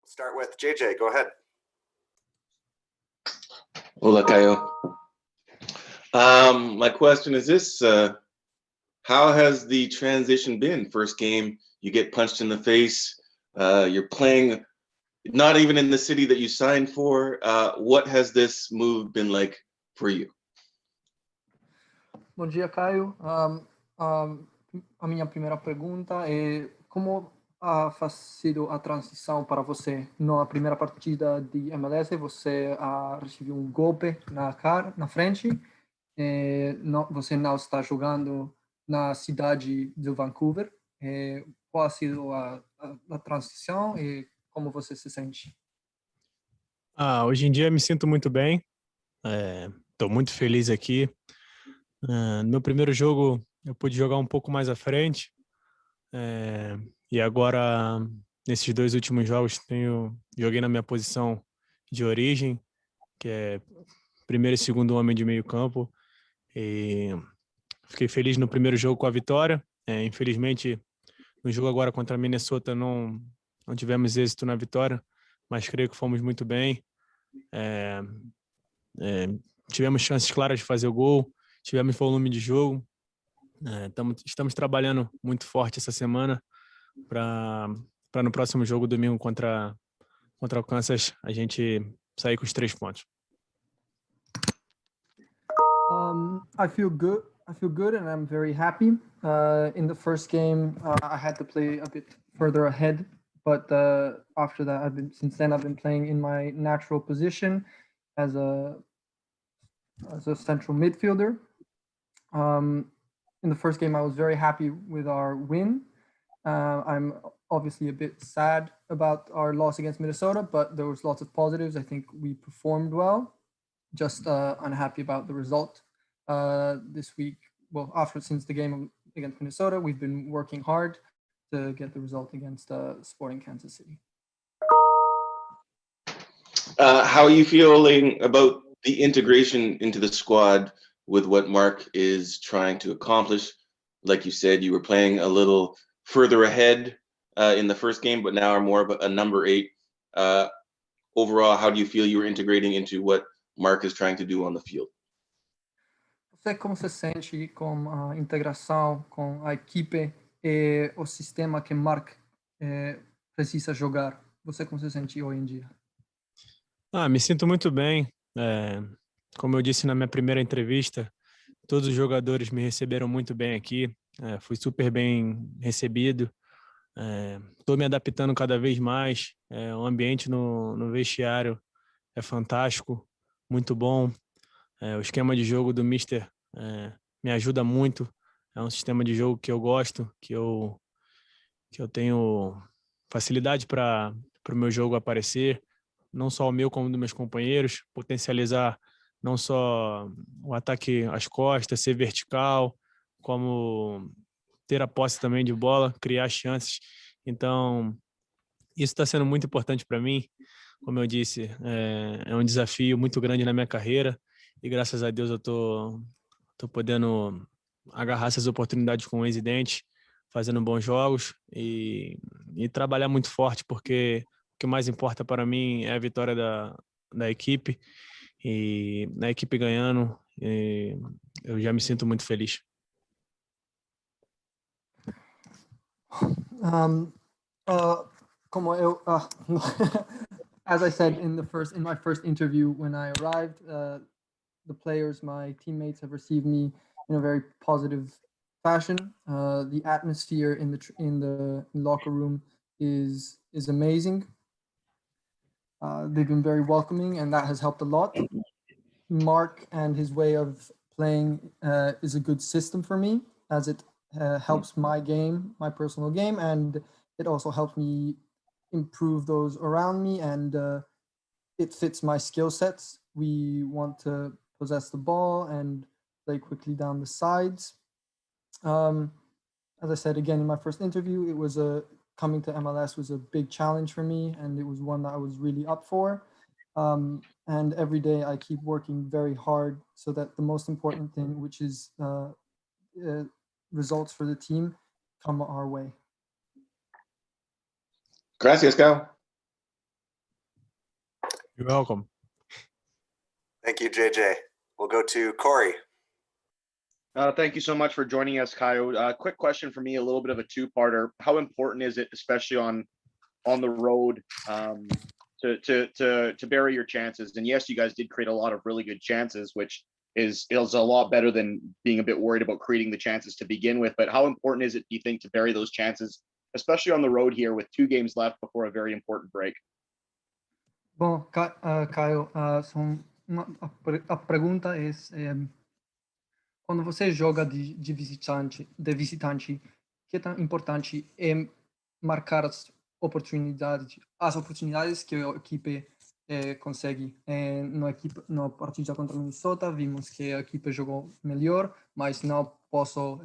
start with JJ. Go ahead. Hola, Caio. My question is this: how has the transition been? First game, you get punched in the face. You're playing not even in the city that you signed for. What has this move been like for you? Bom dia, Caio. A minha primeira pergunta é como faz sido a transição para você? Na primeira partida de MLS, você recebeu um golpe na frente. Você não está jogando na cidade de Vancouver. Qual ha sido a transição e como você se sente? Hoje em dia me sinto muito bem. Estou muito feliz aqui. No meu primeiro jogo eu pude jogar um pouco mais à frente. E agora, nesses 2 últimos jogos, joguei na minha posição de origem, que é primeiro e segundo homem de meio campo. E fiquei feliz no primeiro jogo com a vitória. Infelizmente, no jogo agora contra a Minnesota não tivemos êxito na vitória, mas creio que fomos muito bem. Tivemos chances claras de fazer o gol, tivemos volume de jogo. Estamos trabalhando muito forte essa semana para no próximo jogo, domingo, contra o Kansas, a gente sair com os 3 pontos. I feel good and I'm very happy. In the first game, I had to play a bit further ahead, but after that, since then I've been playing in my natural position as a central midfielder. In the first game, I was very happy with our win. I'm obviously a bit sad about our loss against Minnesota, but there was lots of positives. I think we performed well. Just unhappy about the result this week. Well, since the game against Minnesota, we've been working hard to get the result against Sporting Kansas City. How are you feeling about the integration into the squad with what Marc is trying to accomplish? Like you said, you were playing a little further ahead in the first game, but now are more of a number 8. Overall, how do you feel you were integrating into what Marc is trying to do on the field? Você como se sente com a integração com a equipe e o sistema que Marc precisa jogar? Você como se sente hoje em dia? Me sinto muito bem. Como eu disse na minha primeira entrevista, todos os jogadores me receberam muito bem aqui. Fui super bem recebido. Estou me adaptando cada vez mais. O ambiente no vestiário é fantástico, muito bom. O esquema de jogo do Mister me ajuda muito. É um sistema de jogo que eu gosto, que eu tenho facilidade para o meu jogo aparecer, não só o meu como dos meus companheiros, potencializar não só o ataque às costas, ser vertical, como ter a posse também de bola, criar chances. Então, isso está sendo muito importante para mim. Como eu disse, é um desafio muito grande na minha carreira e graças a Deus eu tô podendo agarrar essas oportunidades com unhas e dentes, fazendo bons jogos e trabalhar muito forte, porque o que mais importa para mim é a vitória da equipe, e na equipe ganhando, eu já me sinto muito feliz. Como eu as I said in my first interview when I arrived, the players, my teammates, have received me in a very positive fashion. The atmosphere in the locker room is amazing. They've been very welcoming, and that has helped a lot. Marc and his way of playing is a good system for me, as it helps my game, my personal game, and it also helps me improve those around me, and it fits my skill sets. We want to possess the ball and play quickly down the sides. As I said again in my first interview, it was coming to MLS was a big challenge for me, and it was one that I was really up for. And every day I keep working very hard so that the most important thing, which is results for the team, come our way. Gracias, Caio. You're welcome. Thank you, JJ. We'll go to Corey. Thank you so much for joining us, Caio. Quick question for me, a little bit of a two-parter. How important is it, especially on the road, to bury your chances? And yes, you guys did create a lot of really good chances, which is a lot better than being a bit worried about creating the chances to begin with. But how important is it, do you think, to bury those chances, especially on the road here with 2 games left before a very important break? Bom, Caio, a pergunta é quando você joga de visitante, que tão importante é marcar as oportunidades que a equipe consegue. Na partida contra o Minnesota, vimos que a equipe jogou melhor, mas não posso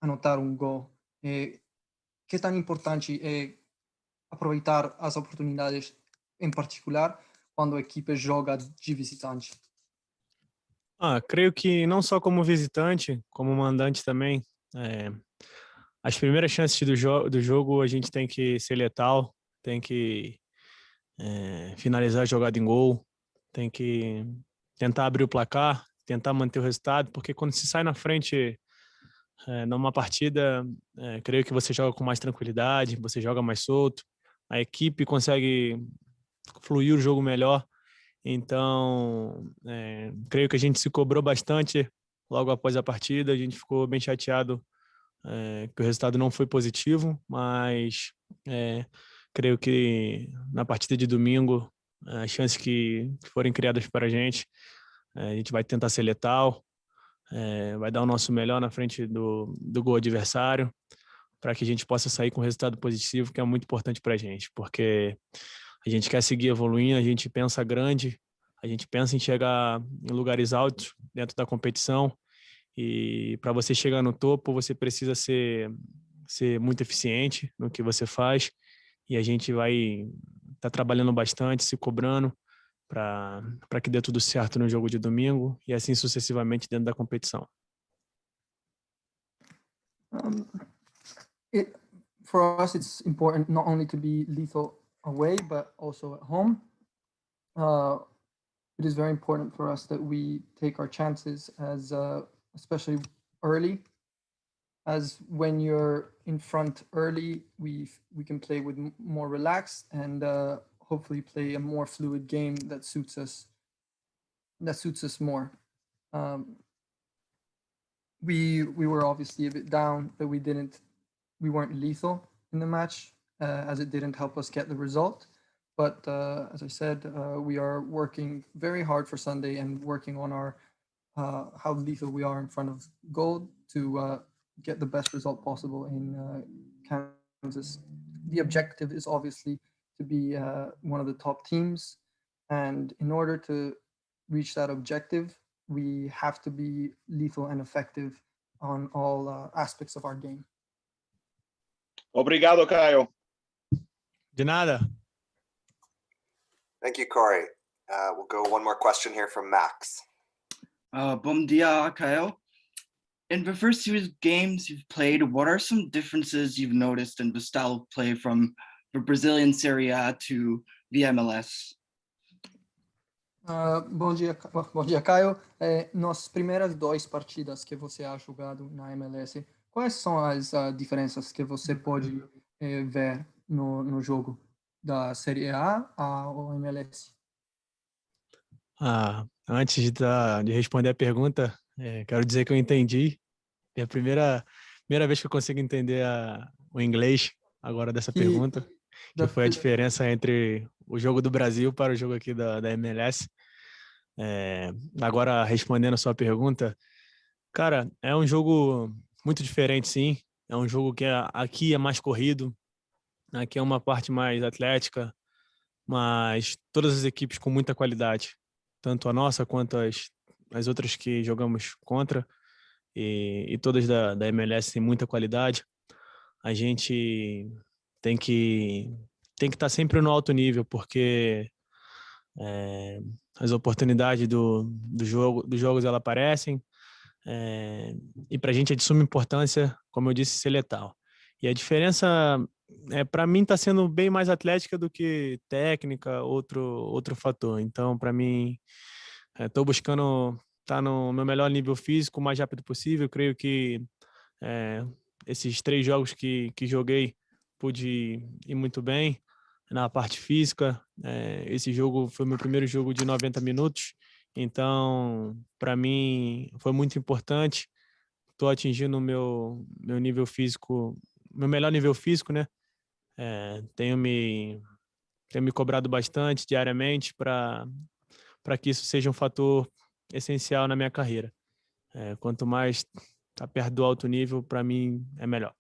anotar um gol. Que tão importante é aproveitar as oportunidades, em particular, quando a equipe joga de visitante? Creio que não só como visitante, como mandante também. As primeiras chances do jogo a gente tem que ser letal, tem que finalizar a jogada em gol, tem que tentar abrir o placar, tentar manter o resultado, porque quando se sai na frente numa partida, creio que você joga com mais tranquilidade, você joga mais solto, a equipe consegue fluir o jogo melhor. Então, creio que a gente se cobrou bastante logo após a partida, a gente ficou bem chateado que o resultado não foi positivo, mas creio que na partida de domingo, as chances que forem criadas para a gente vai tentar ser letal, vai dar o nosso melhor na frente do gol adversário, para que a gente possa sair com um resultado positivo, que é muito importante para a gente, porque a gente quer seguir evoluindo, a gente pensa grande, a gente pensa em chegar em lugares altos dentro da competição, e para você chegar no topo, você precisa ser muito eficiente no que você faz, e a gente vai estar trabalhando bastante, se cobrando, para que dê tudo certo no jogo de domingo, e assim sucessivamente dentro da competição. For us, it's important not only to be lethal away, but also at home. It is very important for us that we take our chances, especially early, as when you're in front early, we can play with more relaxed and hopefully play a more fluid game that suits us more. We were obviously a bit down that we weren't lethal in the match, as it didn't help us get the result. But as I said, we are working very hard for Sunday and working on our how lethal we are in front of goal to get the best result possible in Kansas. The objective is obviously to be one of the top teams, and in order to reach that objective, we have to be lethal and effective on all aspects of our game. Obrigado, Caio. De nada. Thank you, Corey. We'll go one more question here from Max. Bom dia, Caio. In the first series of games you've played, what are some differences you've noticed in the style of play from the Brazilian Serie A to the MLS? Bom dia, Caio. Nas primeiras 2 partidas que você ha jogado na MLS, quais são as diferenças que você pode ver no jogo da Série A ao MLS? Antes de responder a pergunta, quero dizer que eu entendi. É a primeira vez que eu consigo entender o inglês agora dessa pergunta, que foi a diferença entre o jogo do Brasil para o jogo aqui da MLS. Agora, respondendo a sua pergunta, cara, é um jogo muito diferente, sim. É um jogo que aqui é mais corrido, aqui é uma parte mais atlética, mas todas as equipes com muita qualidade, tanto a nossa quanto as outras que jogamos contra, e todas da MLS têm muita qualidade. A gente tem que estar sempre no alto nível, porque as oportunidades dos jogos elas aparecem, e para a gente é de suma importância, como eu disse, ser letal. E a diferença para mim está sendo bem mais atlética do que técnica, outro fator. Então, para mim, estou buscando estar no meu melhor nível físico o mais rápido possível. Eu creio que esses 3 jogos que joguei pude ir muito bem na parte física. Esse jogo foi meu primeiro jogo de 90 minutos, então para mim foi muito importante. Estou atingindo o meu nível físico, meu melhor nível físico, né? Tenho me cobrado bastante diariamente para que isso seja um fator essencial na minha carreira. Quanto mais tá perto do alto nível, para mim é melhor.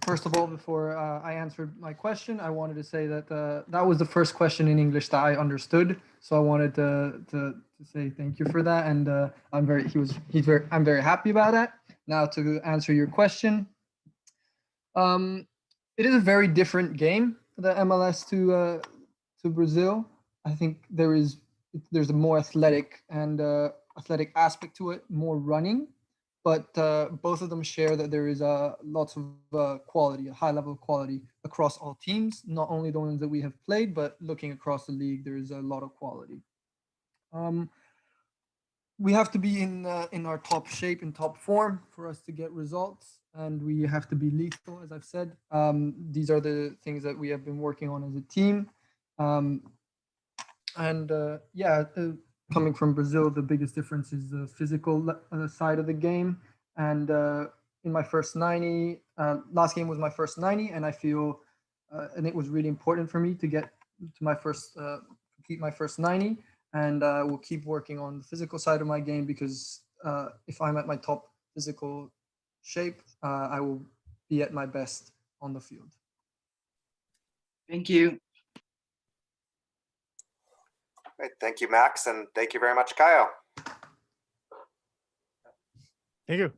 First of all, before I answered my question, I wanted to say that that was the first question in English that I understood. So I wanted to say thank you for that, and I'm very happy about that. Now to answer your question, it is a very different game, the MLS to Brazil. I think there's a more athletic and athletic aspect to it, more running. But both of them share that there is lots of quality, a high level of quality across all teams, not only the ones that we have played, but looking across the league, there is a lot of quality. We have to be in our top shape, in top form for us to get results, and we have to be lethal, as I've said. These are the things that we have been working on as a team. Coming from Brazil, the biggest difference is the physical side of the game. And in my first 90, last game was my first 90, and I feel, and it was really important for me to get to my first, complete my first 90. And we'll keep working on the physical side of my game because if I'm at my top physical shape, I will be at my best on the field. Thank you. Great. Thank you, Max, and thank you very much, Caio. Thank you.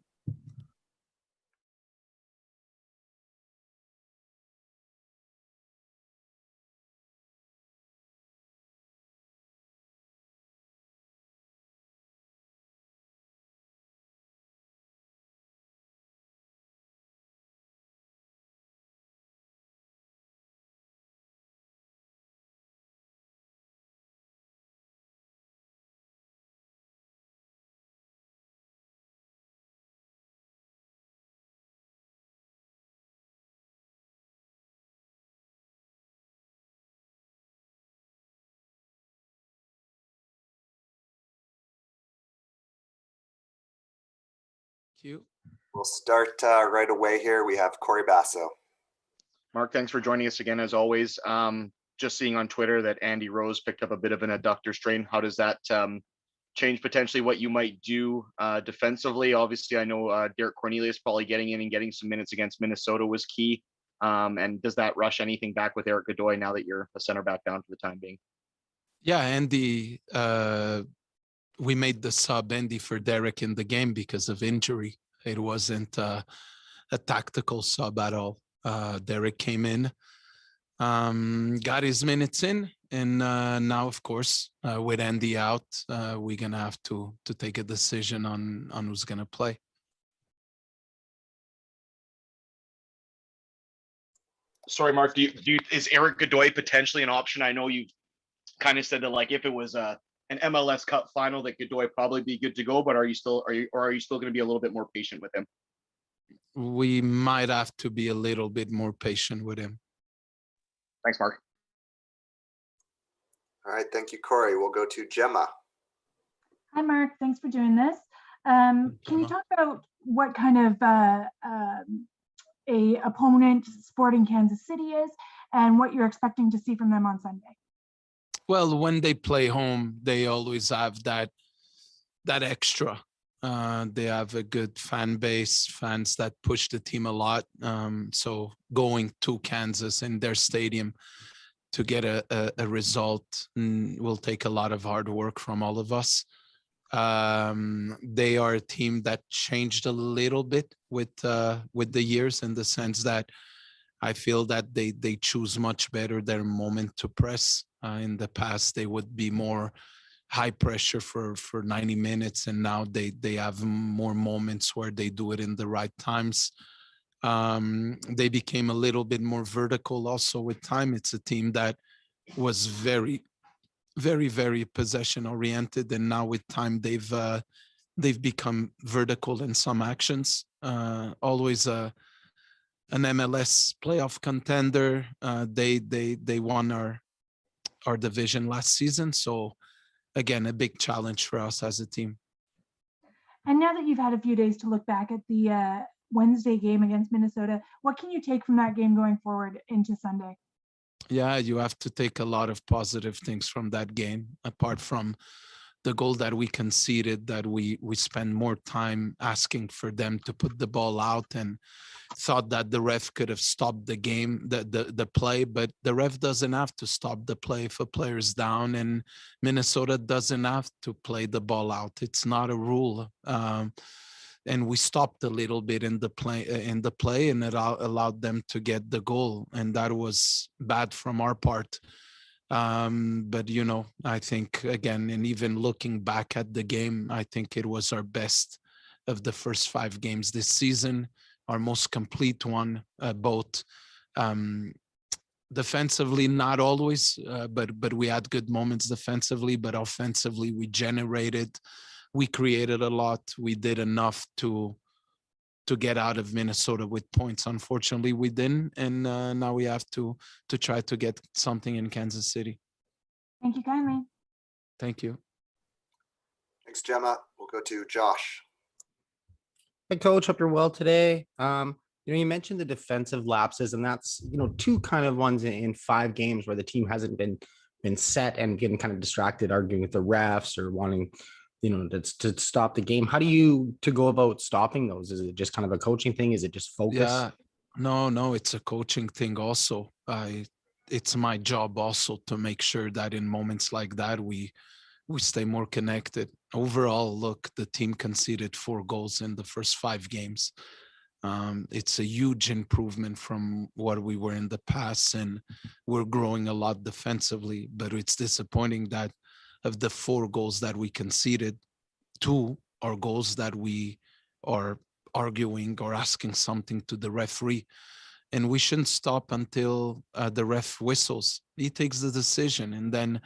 You. We'll start right away here. We have Corey Basso. Mark, thanks for joining us again, as always. Just seeing on Twitter that Andy Rose picked up a bit of an adductor strain. How does that change potentially what you might do defensively? Obviously, I know Derek Cornelius probably getting in and getting some minutes against Minnesota was key. And does that rush anything back with Eric Godoy now that you're a center back down for the time being? Yeah, Andy, we made the sub Andy for Derek in the game because of injury. It wasn't a tactical sub at all. Derek came in, got his minutes in, and now, of course, with Andy out, we're gonna have to take a decision on who's gonna play. Sorry, Mark. Is Eric Godoy potentially an option? I know you kind of said that, like, if it was an MLS Cup final, that Godoy probably be good to go. But are you still going to be a little bit more patient with him? We might have to be a little bit more patient with him. Thanks, Mark. All right, thank you, Corey. We'll go to Gemma. Hi, Mark. Thanks for doing this. Can you talk about what kind of a opponent Sporting Kansas City is and what you're expecting to see from them on Sunday? Well, when they play home, they always have that extra. They have a good fan base, fans that push the team a lot. So going to Kansas in their stadium to get a result will take a lot of hard work from all of us. They are a team that changed a little bit with the years, in the sense that I feel that they choose much better their moment to press. In the past, they would be more high pressure for 90 minutes, and now they have more moments where they do it in the right times. They became a little bit more vertical also with time. It's a team that was very, very possession oriented, and now with time they've become vertical in some actions. Always an MLS playoff contender. They won our division last season, so again, a big challenge for us as a team. And now that you've had a few days to look back at the Wednesday game against Minnesota, what can you take from that game going forward into Sunday? Yeah, you have to take a lot of positive things from that game, apart from the goal that we conceded, that we spent more time asking for them to put the ball out and thought that the ref could have stopped the game, the play, but the ref doesn't have to stop the play if a player's down, and Minnesota doesn't have to play the ball out. It's not a rule. And we stopped a little bit in the play, and it allowed them to get the goal, and that was bad from our part. But you know, I think again, and even looking back at the game, I think it was our best of the first 5 games this season, our most complete one, both defensively, not always, but we had good moments defensively, but offensively we generated, we created a lot, we did enough to get out of Minnesota with points. Unfortunately, we didn't, and now we have to try to get something in Kansas City. Thank you kindly. Thank you. Thanks, Gemma. We'll go to Josh. Hey, Coach. Hope you're well today. You mentioned the defensive lapses, and that's 2 kind of ones in 5 games where the team hasn't been set and getting kind of distracted, arguing with the refs or wanting to stop the game. How do you go about stopping those? Is it just kind of a coaching thing? Is it just focus? Yeah, no, it's a coaching thing also. It's my job also to make sure that in moments like that, we stay more connected. Overall, look, the team conceded 4 goals in the first 5 games. It's a huge improvement from what we were in the past, and we're growing a lot defensively, but it's disappointing that of the 4 goals that we conceded, 2 are goals that we are arguing or asking something to the referee. And we shouldn't stop until the ref whistles. He takes the decision. And then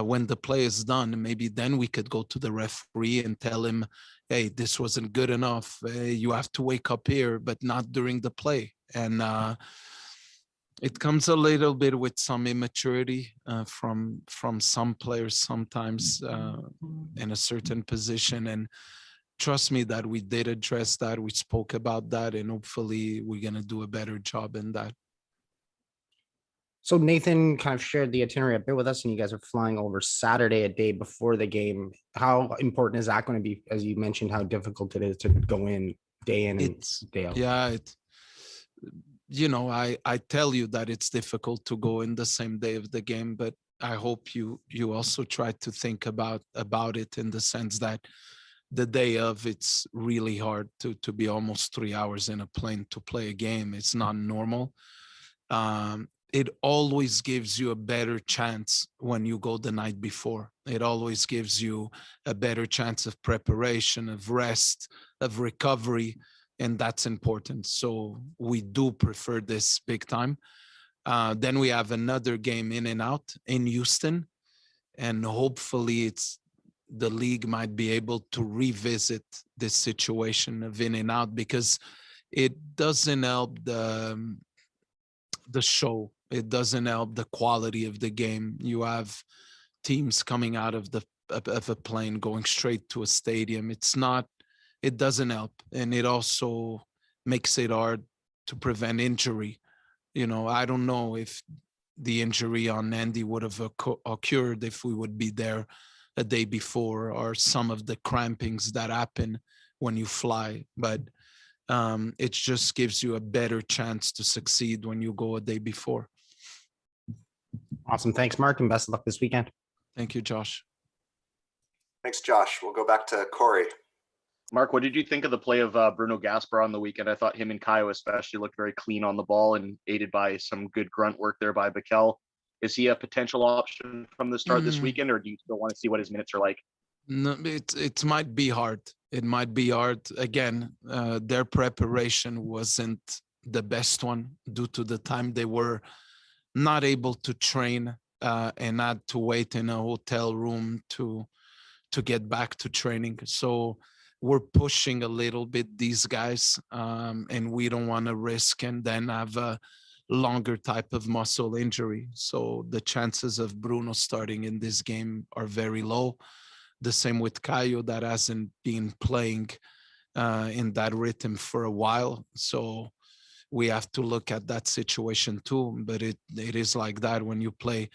when the play is done, maybe then we could go to the referee and tell him, hey, this wasn't good enough. You have to wake up here, but not during the play. And it comes a little bit with some immaturity from some players sometimes in a certain position. And trust me that we did address that. We spoke about that, and hopefully we're going to do a better job in that. So Nathan kind of shared the itinerary a bit with us, and you guys are flying over Saturday, a day before the game. How important is that going to be? As you mentioned, how difficult it is to go in day in and day out. Yeah, I tell you that it's difficult to go in the same day of the game, but I hope you also try to think about it in the sense that the day of, it's really hard to be almost 3 hours in a plane to play a game. It's not normal. It always gives you a better chance when you go the night before. It always gives you a better chance of preparation, of rest, of recovery, and that's important. So we do prefer this big time. Then we have another game in and out in Houston, and hopefully the league might be able to revisit this situation of in and out, because it doesn't help the show. It doesn't help the quality of the game. You have teams coming out of a plane going straight to a stadium. It doesn't help. And it also makes it hard to prevent injury. I don't know if the injury on Andy would have occurred if we would be there a day before, or some of the crampings that happen when you fly. But it just gives you a better chance to succeed when you go a day before. Awesome. Thanks, Mark, and best of luck this weekend. Thank you, Josh. Thanks, Josh. We'll go back to Corey. Mark, what did you think of the play of Bruno Gaspar on the weekend? I thought him and Caio especially looked very clean on the ball, and aided by some good grunt work there by Bikel. Is he a potential option from the start this weekend, or do you still want to see what his minutes are like? No, it might be hard. It might be hard. Again, their preparation wasn't the best one due to the time they were not able to train and had to wait in a hotel room to get back to training. So we're pushing a little bit these guys, and we don't want to risk and then have a longer type of muscle injury. So the chances of Bruno starting in this game are very low. The same with Caio, that hasn't been playing in that rhythm for a while. So we have to look at that situation too. But it is like that when you play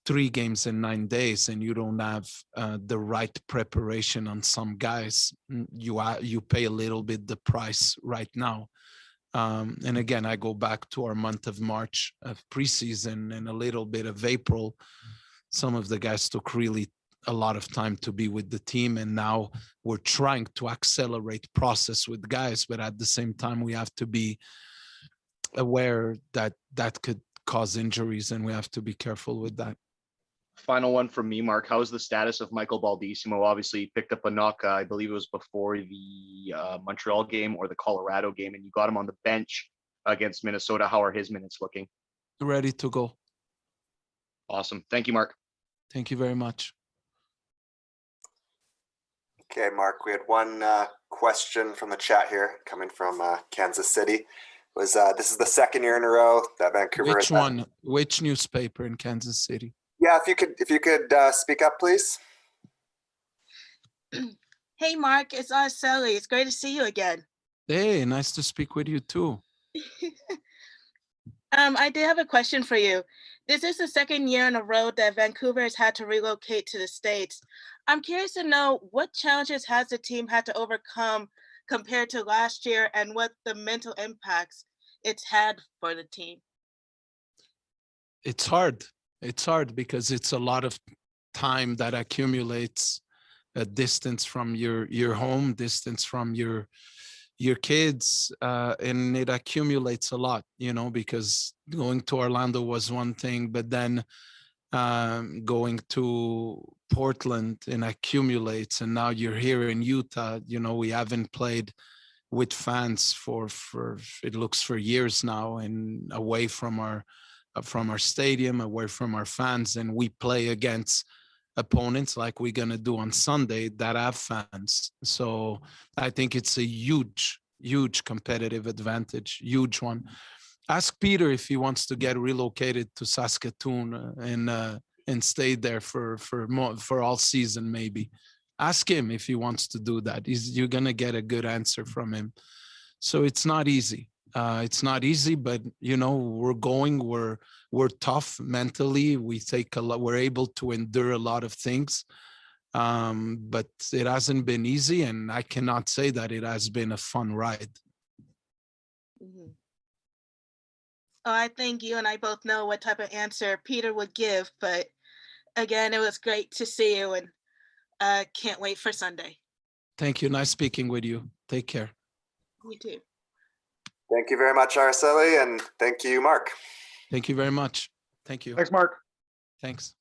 3 games in 9 days and you don't have the right preparation on some guys, you pay a little bit the price right now. And again, I go back to our month of March of preseason and a little bit of April. Some of the guys took really a lot of time to be with the team, and now we're trying to accelerate process with guys, but at the same time we have to be aware that that could cause injuries, and we have to be careful with that. Final one from me, Mark. How is the status of Michael Baldissimo? Obviously, he picked up a knock, I believe it was before the Montreal game or the Colorado game, and you got him on the bench against Minnesota. How are his minutes looking? Ready to go. Awesome. Thank you, Mark. Thank you very much. Okay, Mark, we had one question from the chat here coming from Kansas City. This is the second year in a row that Vancouver Which has had- one? Which newspaper in Kansas City? Yeah, if you could speak up, please. Hey, Mark, it's Araceli. It's great to see you again. Hey, nice to speak with you too. I did have a question for you. This is the second year in a row that Vancouver has had to relocate to the States. I'm curious to know what challenges has the team had to overcome compared to last year, and what the mental impacts it's had for the team. It's hard. It's hard because it's a lot of time that accumulates, a distance from your home, distance from your kids, and it accumulates a lot, because going to Orlando was one thing, but then going to Portland and accumulates, and now you're here in Utah. We haven't played with fans for it looks for years now, and away from our stadium, away from our fans, and we play against opponents like we're gonna do on Sunday that have fans. So I think it's a huge competitive advantage, huge one. Ask Peter if he wants to get relocated to Saskatoon and stay there for all season, maybe. Ask him if he wants to do that. You're gonna get a good answer from him. So it's not easy. It's not easy, but we're tough mentally. We're able to endure a lot of things, but it hasn't been easy, and I cannot say that it has been a fun ride. Mm-hmm. Oh, I think you and I both know what type of answer Peter would give, but again, it was great to see you, and can't wait for Sunday. Thank you. Nice speaking with you. Take care. You too. Thank you very much, Araceli, and thank you, Mark. Thank you very much. Thank you. Thanks, Mark. Thanks.